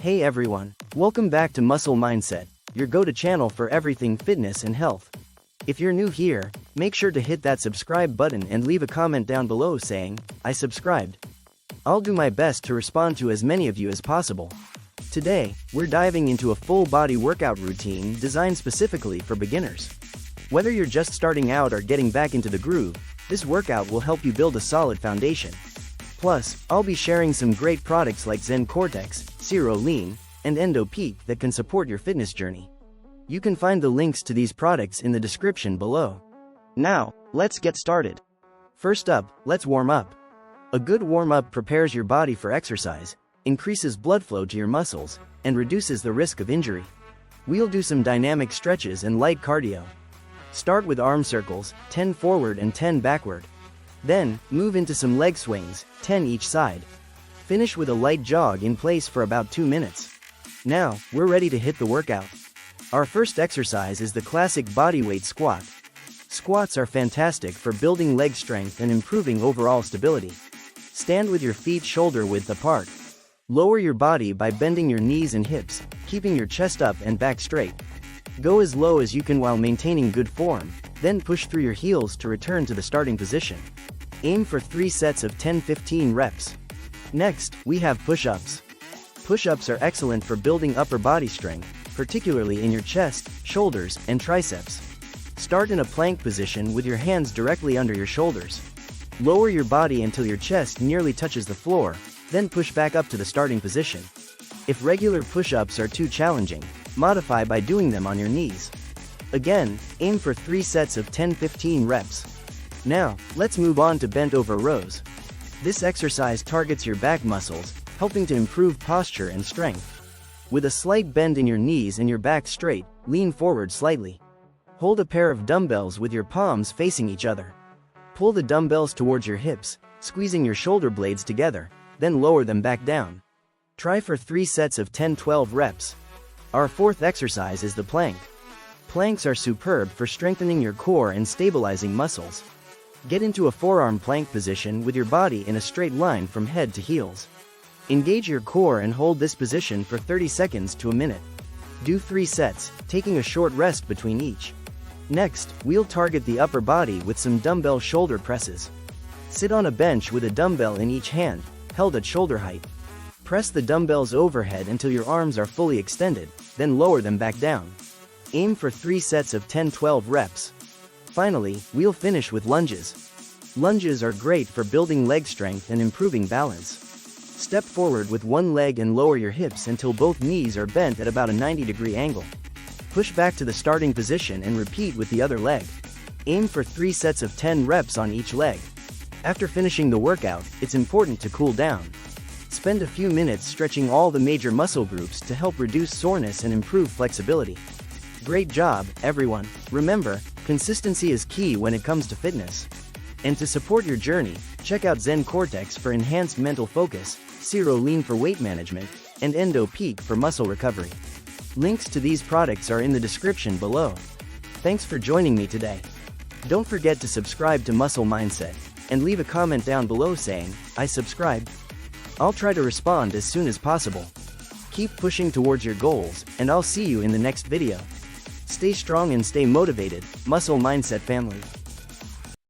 Hey everyone, welcome back to Muscle Mindset, your go-to channel for everything fitness and health. If you're new here, make sure to hit that subscribe button and leave a comment down below saying, I subscribed. I'll do my best to respond to as many of you as possible. Today, we're diving into a full-body workout routine designed specifically for beginners. Whether you're just starting out or getting back into the groove, this workout will help you build a solid foundation. Plus, I'll be sharing some great products like Zen Cortex, Zero Lean, and Endo Peak that can support your fitness journey. You can find the links to these products in the description below. Now, let's get started. First up, let's warm up. A good warm-up prepares your body for exercise, increases blood flow to your muscles, and reduces the risk of injury. We'll do some dynamic stretches and light cardio. Start with arm circles, 10 forward and 10 backward. Then, move into some leg swings, 10 each side. Finish with a light jog in place for about 2 minutes. Now, we're ready to hit the workout. Our first exercise is the classic bodyweight squat. Squats are fantastic for building leg strength and improving overall stability. Stand with your feet shoulder width apart. Lower your body by bending your knees and hips, keeping your chest up and back straight. Go as low as you can while maintaining good form, then push through your heels to return to the starting position. Aim for 3 sets of 10-15 reps. Next, we have push-ups. Push-ups are excellent for building upper body strength, particularly in your chest, shoulders, and triceps. Start in a plank position with your hands directly under your shoulders. Lower your body until your chest nearly touches the floor, then push back up to the starting position. If regular push-ups are too challenging, modify by doing them on your knees. Again, aim for 3 sets of 10-15 reps. Now, let's move on to bent over rows. This exercise targets your back muscles, helping to improve posture and strength. With a slight bend in your knees and your back straight, lean forward slightly. Hold a pair of dumbbells with your palms facing each other. Pull the dumbbells towards your hips, squeezing your shoulder blades together, then lower them back down. Try for 3 sets of 10-12 reps. Our fourth exercise is the plank. Planks are superb for strengthening your core and stabilizing muscles. Get into a forearm plank position with your body in a straight line from head to heels. Engage your core and hold this position for 30 seconds to a minute. Do 3 sets, taking a short rest between each. Next, we'll target the upper body with some dumbbell shoulder presses. Sit on a bench with a dumbbell in each hand, held at shoulder height. Press the dumbbells overhead until your arms are fully extended, then lower them back down. Aim for 3 sets of 10-12 reps. Finally, we'll finish with lunges. Lunges are great for building leg strength and improving balance. Step forward with one leg and lower your hips until both knees are bent at about a 90-degree angle. Push back to the starting position and repeat with the other leg. Aim for 3 sets of 10 reps on each leg. After finishing the workout, it's important to cool down. Spend a few minutes stretching all the major muscle groups to help reduce soreness and improve flexibility. Great job, everyone. Remember, consistency is key when it comes to fitness. And to support your journey, check out Zen Cortex for enhanced mental focus, Zero Lean for weight management, and Endo Peak for muscle recovery. Links to these products are in the description below. Thanks for joining me today. Don't forget to subscribe to Muscle Mindset, and leave a comment down below saying, I subscribed. I'll try to respond as soon as possible. Keep pushing towards your goals, and I'll see you in the next video. Stay strong and stay motivated, Muscle Mindset family.